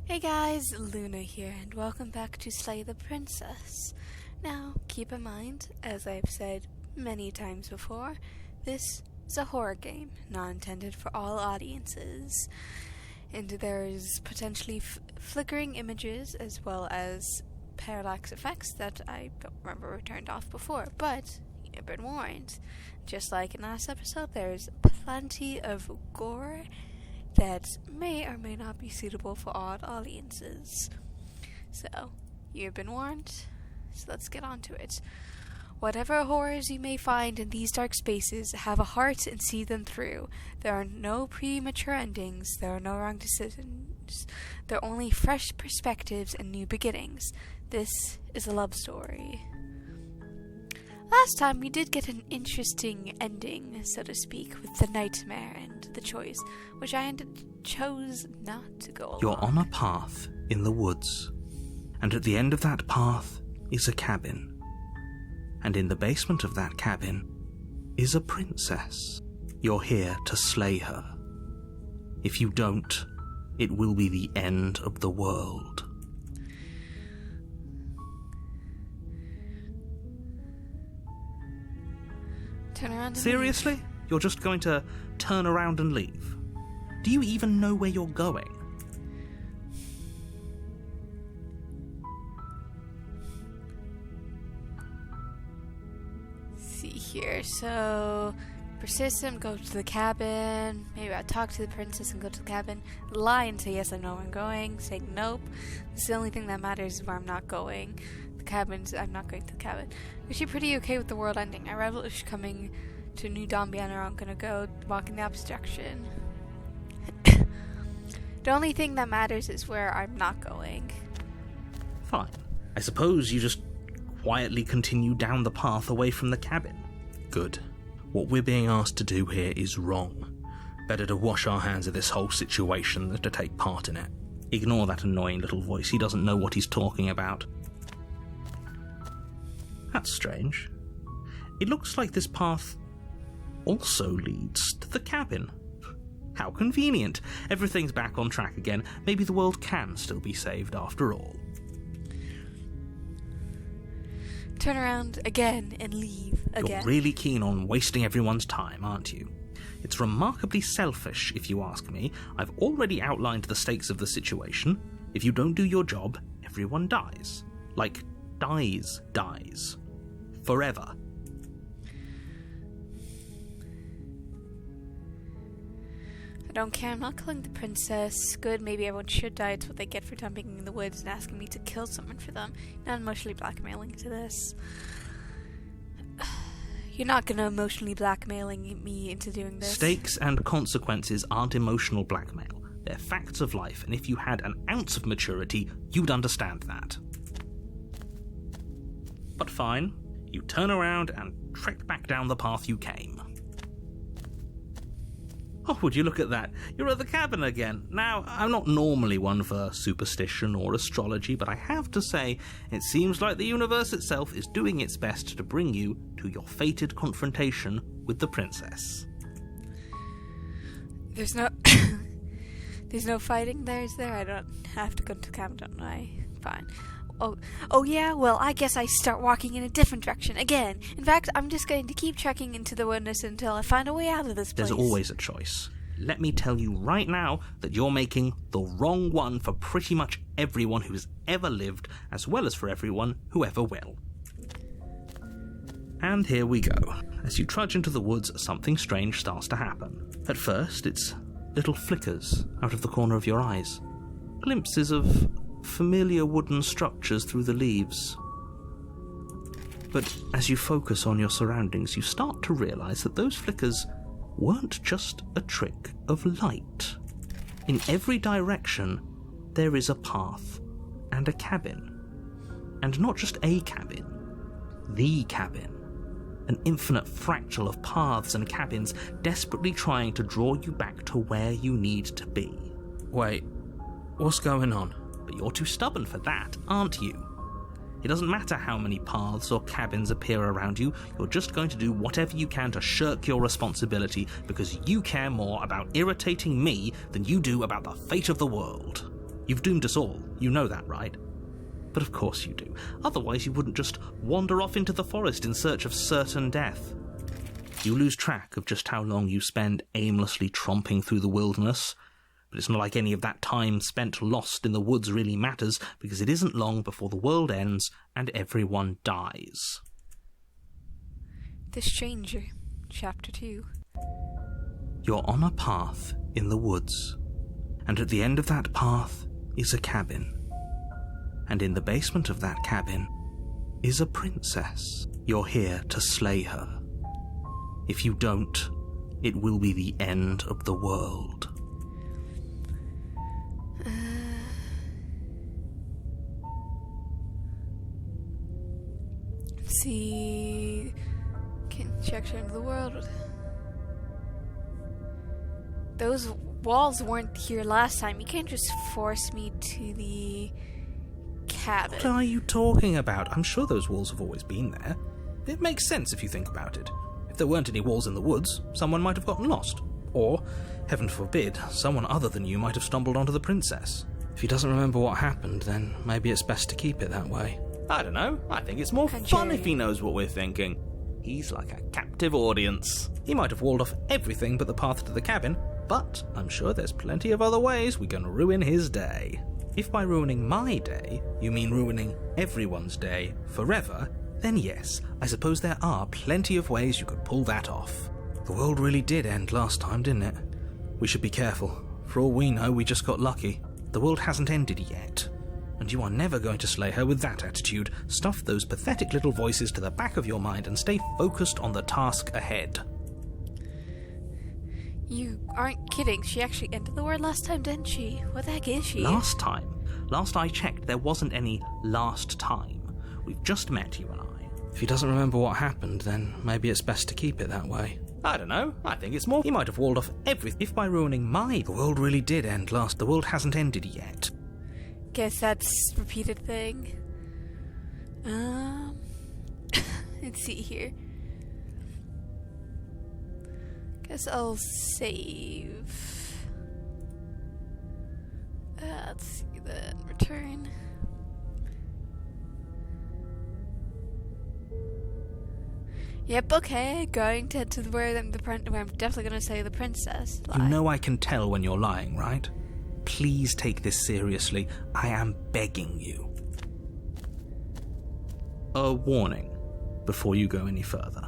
Hey guys, Luna here, and welcome back to Slay the Princess. Now, keep in mind, as I've said many times before, this is a horror game, not intended for all audiences. And there's potentially flickering images as well as parallax effects that I don't remember were turned off before, but you've been warned. Just like in last episode, there's plenty of gore that may or may not be suitable for all audiences. So, you've been warned, so let's get on to it. Whatever horrors you may find in these dark spaces, have a heart and see them through. There are no premature endings, there are no wrong decisions. There are only fresh perspectives and new beginnings. This is a love story. Last time we did get an interesting ending, so to speak, with the nightmare and the choice, which I chose not to go along. You're on a path in the woods, and at the end of that path is a cabin. And in the basement of that cabin is a princess. You're here to slay her. If you don't, it will be the end of the world. Turn around and Seriously? leave. You're just going to turn around and leave? Do you even know where you're going? See here, so persistent, go to the cabin. Maybe I'll talk to the princess and go to the cabin. Lie and say yes, I know where I'm going. Say nope. This is the only thing that matters is where I'm not going. The cabin's, I'm not going to the cabin. Actually pretty okay with the world ending. I relish coming to New Dombian, or I'm gonna go walk in the opposite direction. The only thing that matters is where I'm not going. Fine. I suppose you just quietly continue down the path away from the cabin. Good. What we're being asked to do here is wrong. Better to wash our hands of this whole situation than to take part in it. Ignore that annoying little voice. He doesn't know what he's talking about. That's strange. It looks like this path also leads to the cabin. How convenient. Everything's back on track again. Maybe the world can still be saved after all. Turn around again and leave again. You're really keen on wasting everyone's time, aren't you? It's remarkably selfish, if you ask me. I've already outlined the stakes of the situation. If you don't do your job, everyone dies. Like, dies. Forever. I don't care, I'm not killing the princess. Good, maybe everyone should die. It's what they get for dumping in the woods and asking me to kill someone for them. Not emotionally blackmailing to this. You're not gonna emotionally blackmailing me into doing this. Stakes and consequences aren't emotional blackmail. They're facts of life, and if you had an ounce of maturity, you'd understand that. But fine, you turn around and trek back down the path you came. Oh, would you look at that? You're at the cabin again. Now, I'm not normally one for superstition or astrology, but I have to say, it seems like the universe itself is doing its best to bring you to your fated confrontation with the princess. There's no... There's no fighting there, is there? I don't have to go to the cabin, don't I? Fine. Oh yeah? Well, I guess I start walking in a different direction again. In fact, I'm just going to keep trekking into the wilderness until I find a way out of this place. There's always a choice. Let me tell you right now that you're making the wrong one for pretty much everyone who's ever lived, as well as for everyone who ever will. And here we go. As you trudge into the woods, something strange starts to happen. At first, it's little flickers out of the corner of your eyes. Glimpses of familiar wooden structures through the leaves. But as you focus on your surroundings, you start to realise that those flickers weren't just a trick of light. In every direction, there is a path and a cabin. And not just a cabin, the cabin. An infinite fractal of paths and cabins desperately trying to draw you back to where you need to be. Wait, what's going on? But you're too stubborn for that, aren't you? It doesn't matter how many paths or cabins appear around you, you're just going to do whatever you can to shirk your responsibility because you care more about irritating me than you do about the fate of the world. You've doomed us all. You know that, right? But of course you do. Otherwise you wouldn't just wander off into the forest in search of certain death. You lose track of just how long you spend aimlessly tromping through the wilderness. But it's not like any of that time spent lost in the woods really matters, because it isn't long before the world ends and everyone dies. The Stranger, Chapter 2. You're on a path in the woods, and at the end of that path is a cabin. And in the basement of that cabin is a princess. You're here to slay her. If you don't, it will be the end of the world. See, can check the end of the world. Those walls weren't here last time. You can't just force me to the cabin. What are you talking about? I'm sure those walls have always been there. It makes sense if you think about it. If there weren't any walls in the woods, someone might have gotten lost. Or, heaven forbid, someone other than you might have stumbled onto the princess. If he doesn't remember what happened, then maybe it's best to keep it that way. I don't know. I think it's more fun if he knows what we're thinking. He's like a captive audience. He might have walled off everything but the path to the cabin, but I'm sure there's plenty of other ways we can ruin his day. If by ruining my day, you mean ruining everyone's day forever, then yes, I suppose there are plenty of ways you could pull that off. The world really did end last time, didn't it? We should be careful. For all we know, we just got lucky. The world hasn't ended yet. And you are never going to slay her with that attitude. Stuff those pathetic little voices to the back of your mind and stay focused on the task ahead. You aren't kidding. She actually ended the world last time, didn't she? What the heck is she? Last time? Last I checked, there wasn't any last time. We've just met, you and I. If he doesn't remember what happened, then maybe it's best to keep it that way. I don't know. I think it's more... He might have walled off everything. If by ruining my... The world really did end last. The world hasn't ended yet. Guess that's a repeated thing. Let's see here. Guess I'll save. Let's see then. Return. Yep, okay. Going to head to where I'm definitely going to say the princess. You know I can tell when you're lying, right? Please take this seriously. I am begging you. A warning before you go any further.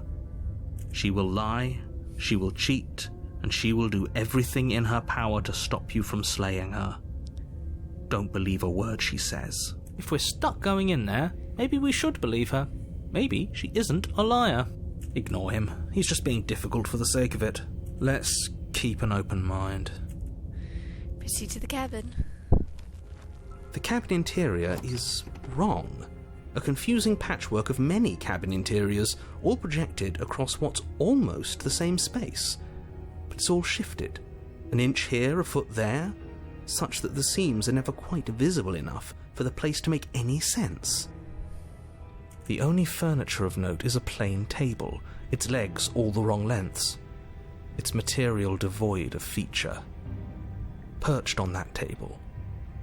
She will lie, she will cheat, and she will do everything in her power to stop you from slaying her. Don't believe a word she says. If we're stuck going in there, maybe we should believe her. Maybe she isn't a liar. Ignore him. He's just being difficult for the sake of it. Let's keep an open mind. Proceed to the cabin. The cabin interior is wrong. A confusing patchwork of many cabin interiors, all projected across what's almost the same space. But it's all shifted. An inch here, a foot there, such that the seams are never quite visible enough for the place to make any sense. The only furniture of note is a plain table, its legs all the wrong lengths, its material devoid of feature. Perched on that table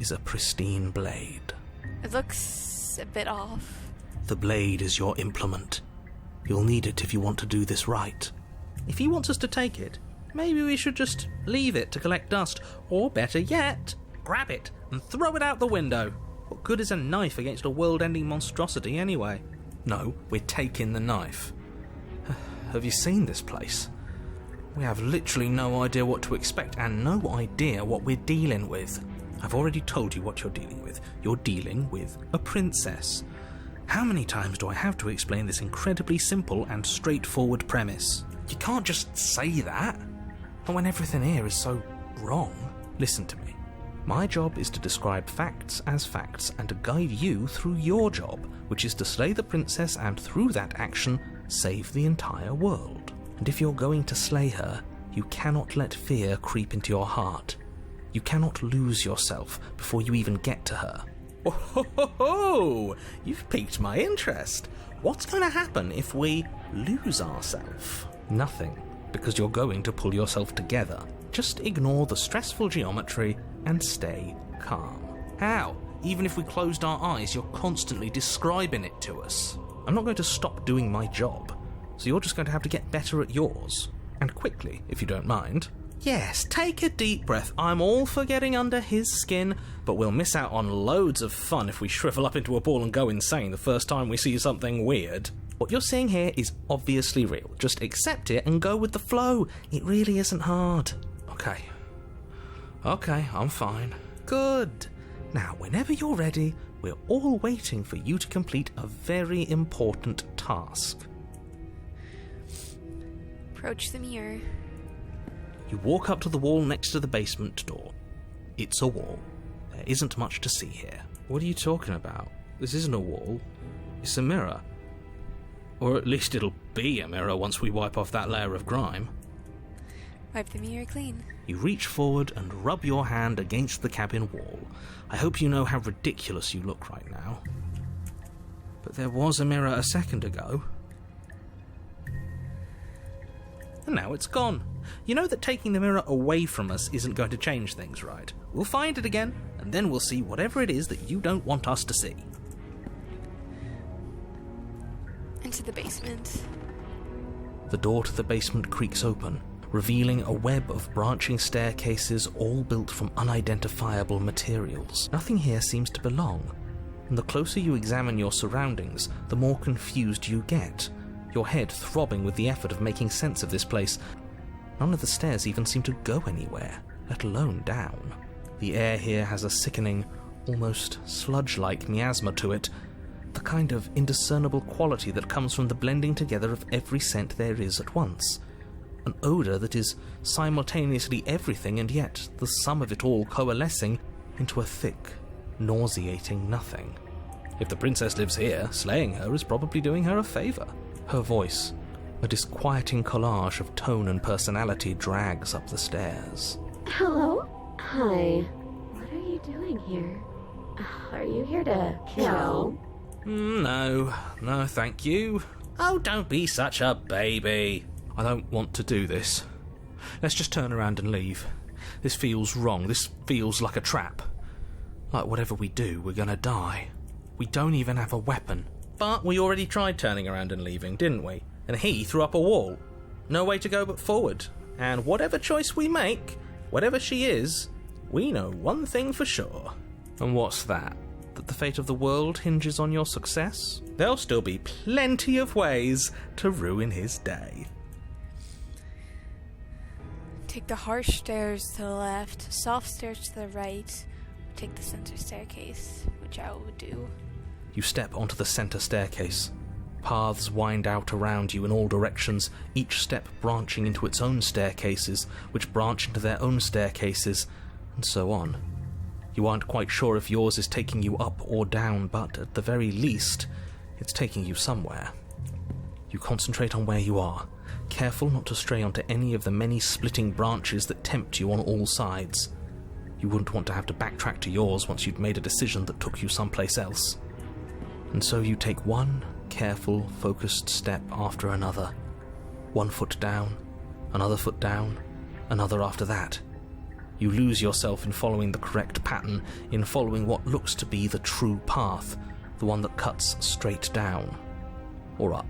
is a pristine blade. It looks a bit off. The blade is your implement. You'll need it if you want to do this right. If he wants us to take it, maybe we should just leave it to collect dust, or better yet, grab it and throw it out the window. What good is a knife against a world-ending monstrosity anyway? No, we're taking the knife. Have you seen this place? We have literally no idea what to expect and no idea what we're dealing with. I've already told you what you're dealing with. You're dealing with a princess. How many times do I have to explain this incredibly simple and straightforward premise? You can't just say that. Not when everything here is so wrong. Listen to me. My job is to describe facts as facts and to guide you through your job, which is to slay the princess and through that action, save the entire world. And if you're going to slay her, you cannot let fear creep into your heart. You cannot lose yourself before you even get to her. Oh, ho, ho, ho. You've piqued my interest. What's going to happen if we lose ourselves? Nothing, because you're going to pull yourself together. Just ignore the stressful geometry and stay calm. How? Even if we closed our eyes, you're constantly describing it to us. I'm not going to stop doing my job, so you're just going to have to get better at yours. And quickly, if you don't mind. Yes, take a deep breath. I'm all for getting under his skin, but we'll miss out on loads of fun if we shrivel up into a ball and go insane the first time we see something weird. What you're seeing here is obviously real. Just accept it and go with the flow. It really isn't hard. Okay, I'm fine. Good. Now, whenever you're ready, we're all waiting for you to complete a very important task. Approach the mirror. You walk up to the wall next to the basement door. It's a wall. There isn't much to see here. What are you talking about? This isn't a wall. It's a mirror. Or at least it'll be a mirror once we wipe off that layer of grime. Wipe the mirror clean. You reach forward and rub your hand against the cabin wall. I hope you know how ridiculous you look right now. But there was a mirror a second ago. And now it's gone. You know that taking the mirror away from us isn't going to change things, right? We'll find it again, and then we'll see whatever it is that you don't want us to see. Into the basement. The door to the basement creaks open, revealing a web of branching staircases all built from unidentifiable materials. Nothing here seems to belong, and the closer you examine your surroundings, the more confused you get, your head throbbing with the effort of making sense of this place. None of the stairs even seem to go anywhere, let alone down. The air here has a sickening, almost sludge-like miasma to it, the kind of indiscernible quality that comes from the blending together of every scent there is at once. An odour that is simultaneously everything and yet the sum of it all coalescing into a thick, nauseating nothing. If the princess lives here, slaying her is probably doing her a favour. Her voice, a disquieting collage of tone and personality, drags up the stairs. Hello? Hi. What are you doing here? Are you here to kill? No, thank you. Oh, don't be such a baby. I don't want to do this. Let's just turn around and leave. This feels wrong. This feels like a trap. Like whatever we do, we're gonna die. We don't even have a weapon. But we already tried turning around and leaving, didn't we? And he threw up a wall. No way to go but forward. And whatever choice we make, whatever she is, we know one thing for sure. And what's that? That the fate of the world hinges on your success? There'll still be plenty of ways to ruin his day. Take the harsh stairs to the left, soft stairs to the right. Take the center staircase, which I will do. You step onto the center staircase. Paths wind out around you in all directions, each step branching into its own staircases, which branch into their own staircases, and so on. You aren't quite sure if yours is taking you up or down, but at the very least, it's taking you somewhere. You concentrate on where you are, careful not to stray onto any of the many splitting branches that tempt you on all sides. You wouldn't want to have to backtrack to yours once you'd made a decision that took you someplace else. And so you take one careful, focused step after another. 1 foot down, another foot down, another after that. You lose yourself in following the correct pattern, in following what looks to be the true path, the one that cuts straight down, or up,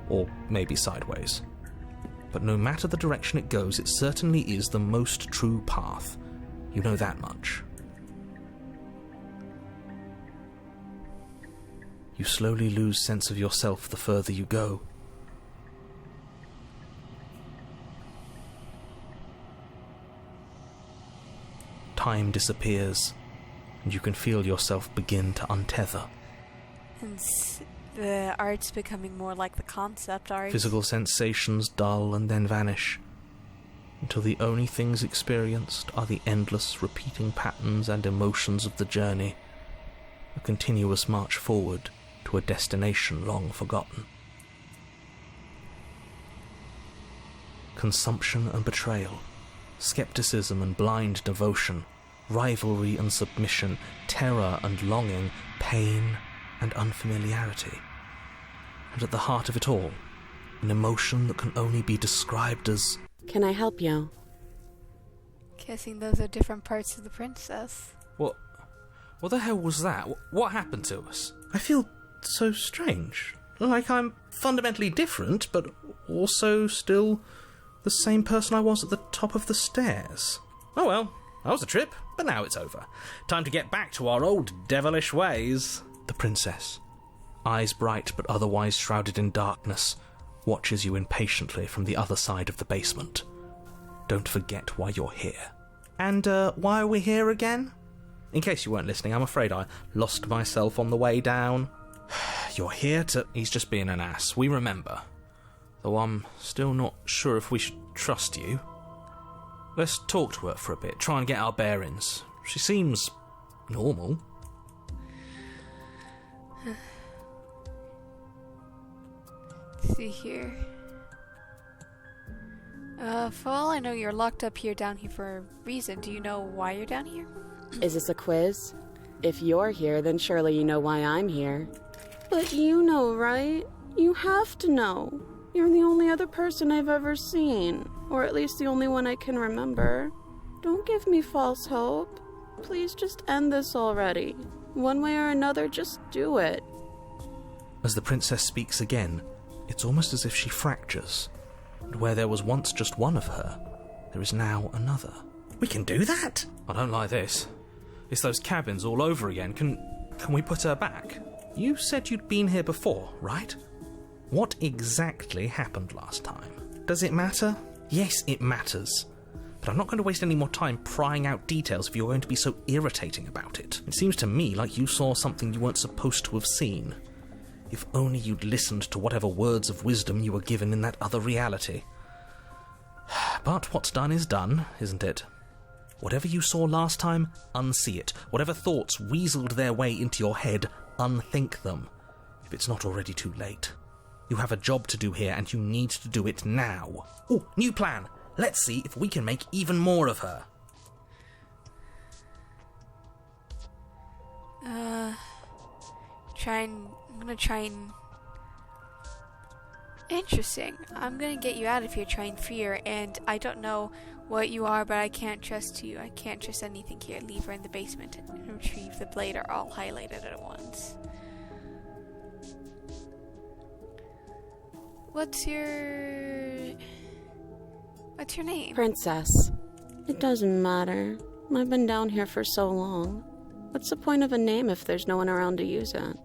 or maybe sideways. But no matter the direction it goes, it certainly is the most true path. You know that much. You slowly lose sense of yourself the further you go. Time disappears, and you can feel yourself begin to untether. And the art's becoming more like the concept art. Physical sensations dull and then vanish, until the only things experienced are the endless repeating patterns and emotions of the journey, a continuous march forward to a destination long forgotten. Consumption and betrayal, skepticism and blind devotion, rivalry and submission, terror and longing, pain and unfamiliarity. And at the heart of it all, an emotion that can only be described as... Can I help you? Guessing those are different parts of the princess. What the hell was that? What happened to us? I feel so strange. Like I'm fundamentally different, but also still the same person I was at the top of the stairs. Oh well, that was a trip, but now it's over. Time to get back to our old devilish ways. The princess, eyes bright but otherwise shrouded in darkness, watches you impatiently from the other side of the basement. Don't forget why you're here. And why are we here again? In case you weren't listening, I'm afraid I lost myself on the way down. You're here to... He's just being an ass, we remember. Though I'm still not sure if we should trust you. Let's talk to her for a bit, try and get our bearings. She seems... normal. See here. For all I know, you're locked up here, down here for a reason. Do you know why you're down here? Is this a quiz? If you're here, then surely you know why I'm here. But you know, right? You have to know. You're the only other person I've ever seen. Or at least the only one I can remember. Don't give me false hope. Please just end this already. One way or another, just do it. As the princess speaks again, it's almost as if she fractures. And where there was once just one of her, there is now another. We can do that? I don't like this. It's those cabins all over again. Can we put her back? You said you'd been here before, right? What exactly happened last time? Does it matter? Yes, it matters. But I'm not going to waste any more time prying out details if you're going to be so irritating about it. It seems to me like you saw something you weren't supposed to have seen. If only you'd listened to whatever words of wisdom you were given in that other reality. But what's done is done, isn't it? Whatever you saw last time, unsee it. Whatever thoughts weaseled their way into your head, unthink them. If it's not already too late. You have a job to do here, and you need to do it now. Oh, new plan! Let's see if we can make even more of her. I'm gonna try and... Interesting. I'm gonna get you out of here, try and free her, and I don't know what you are, but I can't trust you. I can't trust anything here. Leave her in the basement and retrieve the blade are all highlighted at once. What's your name? Princess. It doesn't matter. I've been down here for so long. What's the point of a name if there's no one around to use it?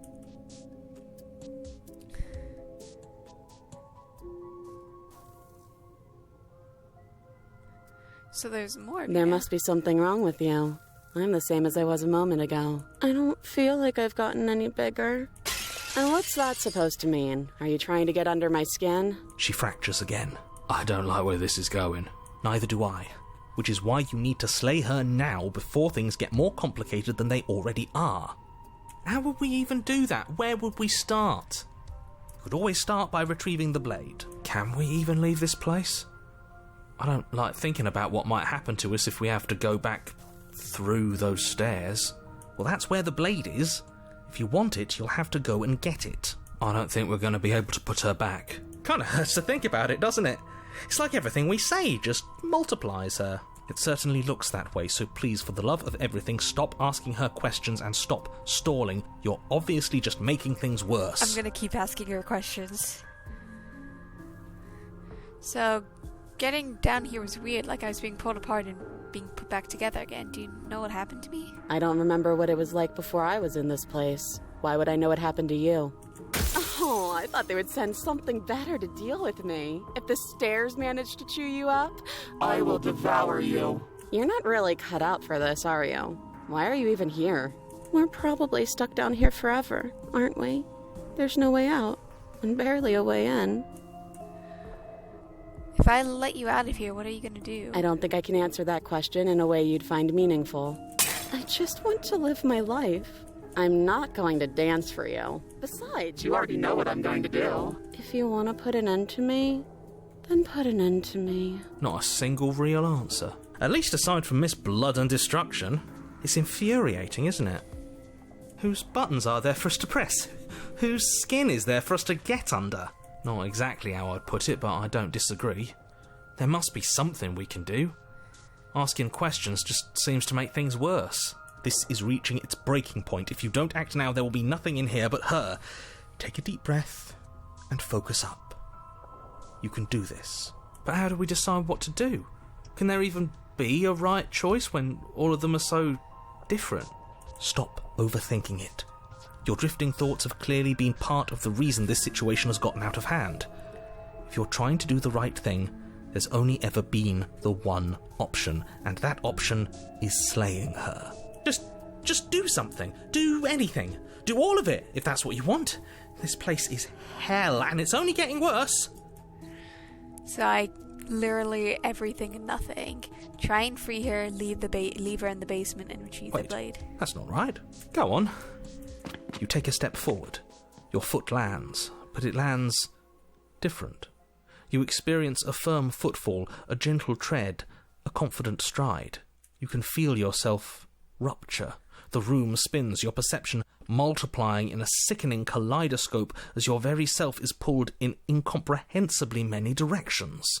So there's more. There must be something wrong with you. I'm the same as I was a moment ago. I don't feel like I've gotten any bigger. And what's that supposed to mean? Are you trying to get under my skin? She fractures again. I don't like where this is going. Neither do I. Which is why you need to slay her now before things get more complicated than they already are. How would we even do that? Where would we start? You could always start by retrieving the blade. Can we even leave this place? I don't like thinking about what might happen to us if we have to go back through those stairs. Well, that's where the blade is. If you want it, you'll have to go and get it. I don't think we're going to be able to put her back. Kinda hurts to think about it, doesn't it? It's like everything we say just multiplies her. It certainly looks that way, so please, for the love of everything, stop asking her questions and stop stalling. You're obviously just making things worse. I'm gonna keep asking her questions. So, getting down here was weird, like I was being pulled apart and being put back together again. Do you know what happened to me? I don't remember what it was like before I was in this place. Why would I know what happened to you? Oh, I thought they would send something better to deal with me. If the stairs managed to chew you up, I will devour you. You're not really cut out for this, are you? Why are you even here? We're probably stuck down here forever, aren't we? There's no way out, and barely a way in. If I let you out of here, what are you gonna do? I don't think I can answer that question in a way you'd find meaningful. I just want to live my life. I'm not going to dance for you. Besides, You already know what I'm going to do. if you want to put an end to me, then put an end to me. Not a single real answer. At least aside from Miss Blood and Destruction. It's infuriating, isn't it? Whose buttons are there for us to press? Whose skin is there for us to get under? Not exactly how I'd put it, but I don't disagree. There must be something we can do. Asking questions just seems to make things worse. This is reaching its breaking point. If you don't act now, there will be nothing in here but her. Take a deep breath and focus up. You can do this. But how do we decide what to do? Can there even be a right choice when all of them are so different? Stop overthinking it. Your drifting thoughts have clearly been part of the reason this situation has gotten out of hand. If you're trying to do the right thing, there's only ever been the one option, and that option is slaying her. Just do something. Do anything. Do all of it, if that's what you want. This place is hell, and it's only getting worse. So I literally everything and nothing. Try and free her, leave her in the basement and retrieve the blade. That's not right. Go on. You take a step forward. Your foot lands, but it lands different. You experience a firm footfall, a gentle tread, a confident stride. You can feel yourself rupture. The room spins, your perception multiplying in a sickening kaleidoscope as your very self is pulled in incomprehensibly many directions.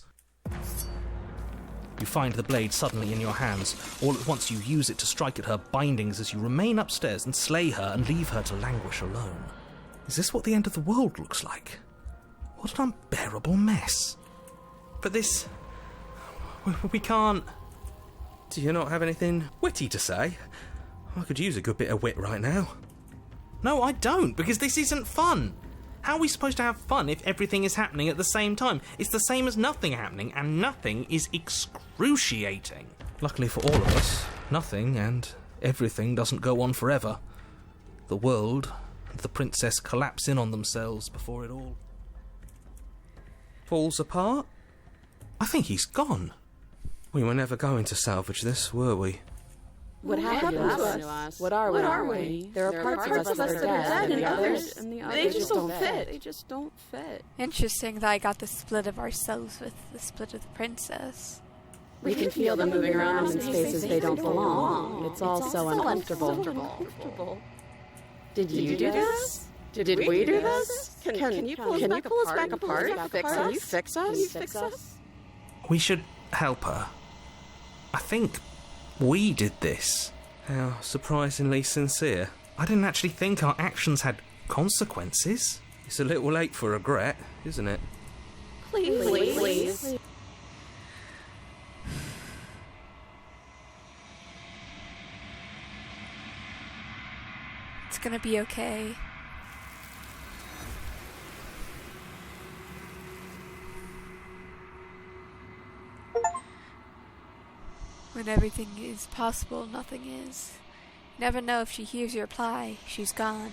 You find the blade suddenly in your hands. All at once you use it to strike at her bindings as you remain upstairs and slay her and leave her to languish alone. Is this what the end of the world looks like? What an unbearable mess. But this... we can't... Do you not have anything witty to say? I could use a good bit of wit right now. No, I don't, because this isn't fun. How are we supposed to have fun if everything is happening at the same time? It's the same as nothing happening, and nothing is excruciating. Luckily for all of us, nothing and everything doesn't go on forever. The world and the princess collapse in on themselves before it all falls apart. I think he's gone. We were never going to salvage this, were we? What happened to us? What are we? There are parts of us that are dead, and the others, they just don't fit. They just don't fit. Interesting that I got the split of ourselves with the split of the princess. We can feel them moving around in spaces they don't belong. It's all so uncomfortable. Did you do this? Did we do this? Can you pull us back apart? Can you fix us? We should help her. I think we did this. How surprisingly sincere. I didn't actually think our actions had consequences. It's a little late for regret, isn't it? Please. It's gonna be okay. When everything is possible, nothing is. You never know if she hears your reply. She's gone.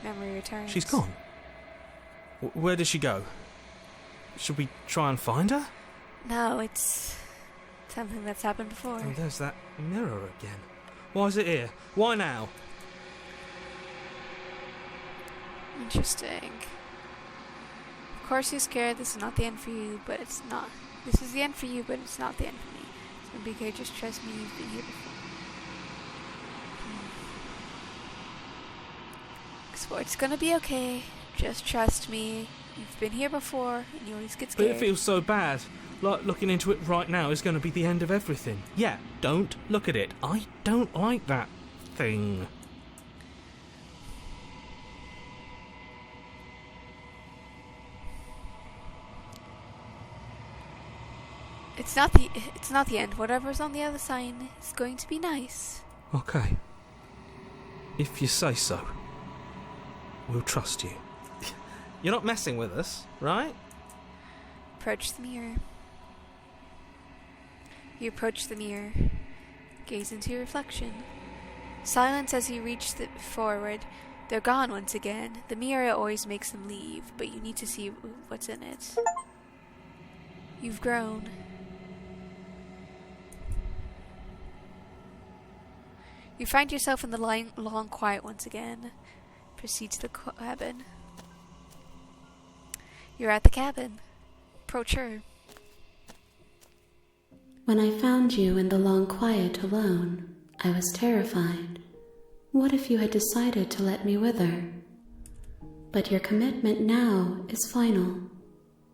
Memory returns. She's gone? Where did she go? Should we try and find her? No, it's something that's happened before. Oh, there's that mirror again. Why is it here? Why now? Interesting. Of course you're scared. This is not the end for you, but it's not. This is the end for you, but it's not the end for me. It's gonna be okay. Just trust me. You've been here before. It's gonna be okay. Just trust me. You've been here before, and you always get scared. But it feels so bad. Like looking into it right now is going to be the end of everything. Yeah, don't look at it. I don't like that thing. It's not the end. Whatever's on the other side is going to be nice. Okay. If you say so. We'll trust you. You're not messing with us, right? Approach the mirror. You approach the mirror. Gaze into your reflection. Silence as you reach forward. They're gone once again. The mirror always makes them leave, but you need to see what's in it. You've grown. You find yourself in the long quiet once again. Proceed to the cabin. You're at the cabin. Approach her. When I found you in the long quiet alone, I was terrified. What if you had decided to let me wither? But your commitment now is final.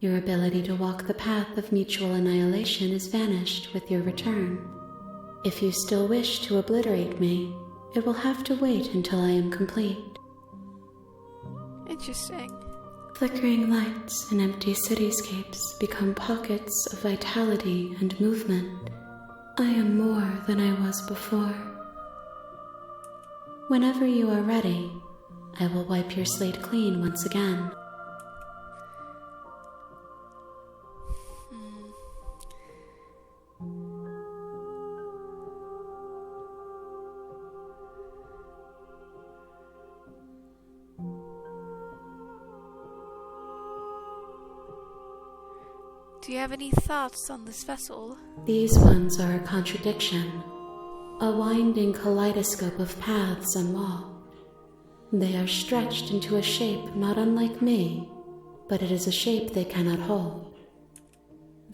Your ability to walk the path of mutual annihilation is vanished with your return. If you still wish to obliterate me, It will have to wait until I am complete. Interesting. Flickering lights and empty cityscapes become pockets of vitality and movement. I am more than I was before. Whenever you are ready, I will wipe your slate clean once again. Do you have any thoughts on this vessel? These ones are a contradiction, a winding kaleidoscope of paths and wall. They are stretched into a shape not unlike me, but it is a shape they cannot hold.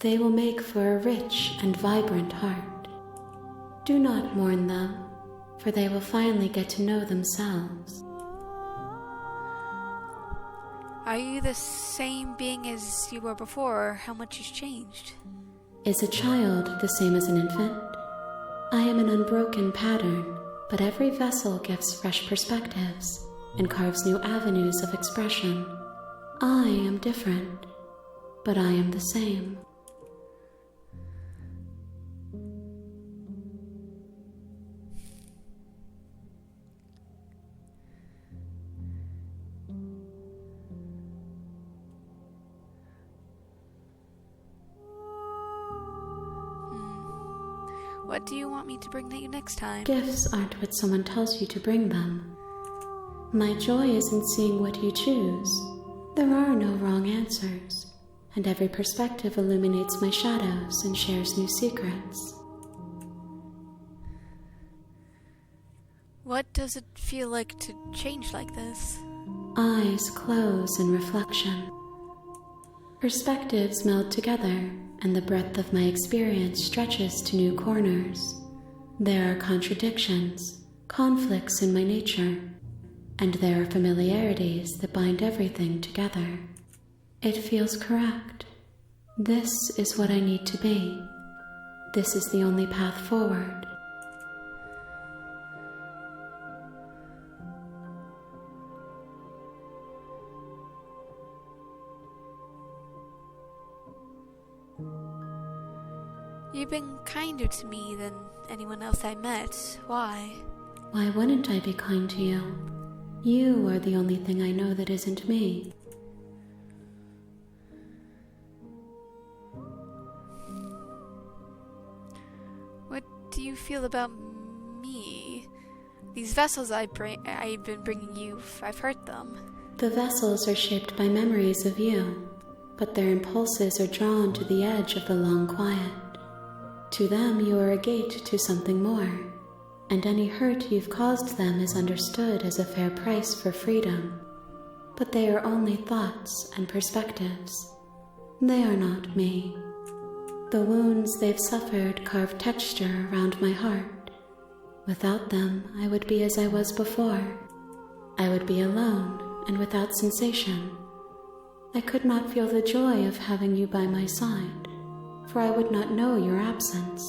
They will make for a rich and vibrant heart. Do not mourn them, for they will finally get to know themselves. Are you the same being as you were before, or how much has changed? Is a child the same as an infant? I am an unbroken pattern, but every vessel gives fresh perspectives and carves new avenues of expression. I am different, but I am the same. What do you want me to bring you next time? Gifts aren't what someone tells you to bring them. My joy is in seeing what you choose. There are no wrong answers, and every perspective illuminates my shadows and shares new secrets. What does it feel like to change like this? Eyes close in reflection. Perspectives meld together, and the breadth of my experience stretches to new corners. There are contradictions, conflicts in my nature, and there are familiarities that bind everything together. It feels correct. This is what I need to be. This is the only path forward. You've been kinder to me than anyone else I met. Why? Why wouldn't I be kind to you? You are the only thing I know that isn't me. What do you feel about me? These vessels I've been bringing you, I've hurt them. The vessels are shaped by memories of you, but their impulses are drawn to the edge of the long quiet. To them, you are a gate to something more, and any hurt you've caused them is understood as a fair price for freedom. But they are only thoughts and perspectives. They are not me. The wounds they've suffered carve texture around my heart. Without them, I would be as I was before. I would be alone and without sensation. I could not feel the joy of having you by my side, for I would not know your absence.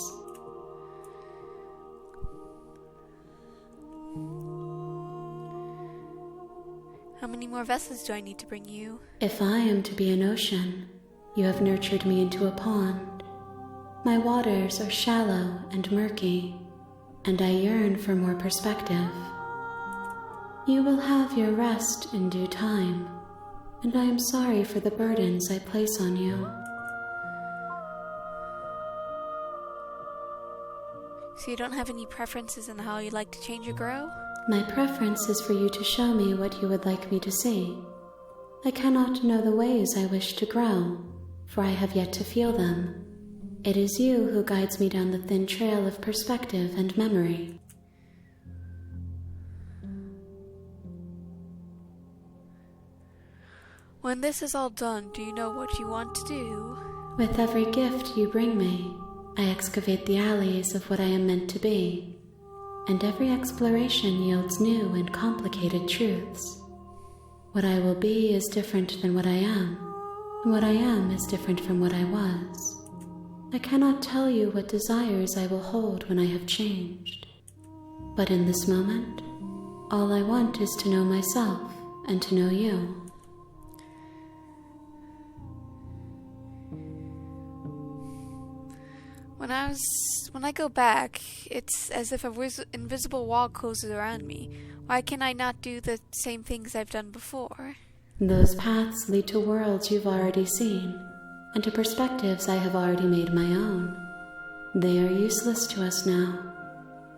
How many more vessels do I need to bring you? If I am to be an ocean, you have nurtured me into a pond. My waters are shallow and murky, and I yearn for more perspective. You will have your rest in due time, and I am sorry for the burdens I place on you. So you don't have any preferences in how you'd like to change or grow? My preference is for you to show me what you would like me to see. I cannot know the ways I wish to grow, for I have yet to feel them. It is you who guides me down the thin trail of perspective and memory. When this is all done, do you know what you want to do? With every gift you bring me, I excavate the alleys of what I am meant to be, and every exploration yields new and complicated truths. What I will be is different than what I am, and what I am is different from what I was. I cannot tell you what desires I will hold when I have changed. But in this moment, all I want is to know myself and to know you. When I go back, it's as if a invisible wall closes around me. Why can I not do the same things I've done before? Those paths lead to worlds you've already seen, and to perspectives I have already made my own. They are useless to us now,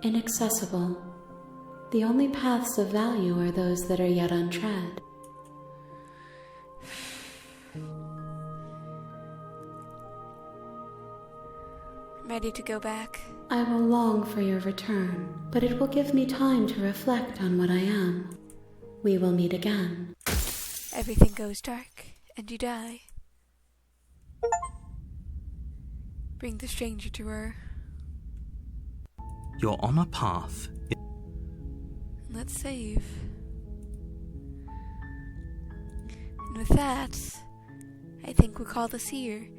inaccessible. The only paths of value are those that are yet untread. I'm ready to go back. I will long for your return, but it will give me time to reflect on what I am. We will meet again. Everything goes dark, and you die. Bring the stranger to her. You're on a path. Let's save. And with that, I think we'll call this here.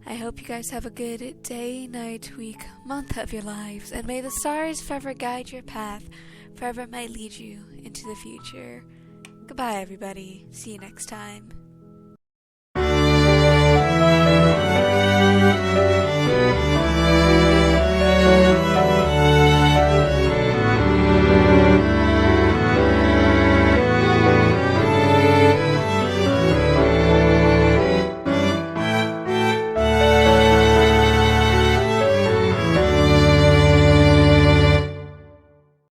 I hope you guys have a good day, night, week, month of your lives, and may the stars forever guide your path, forever may lead you into the future. Goodbye, everybody. See you next time.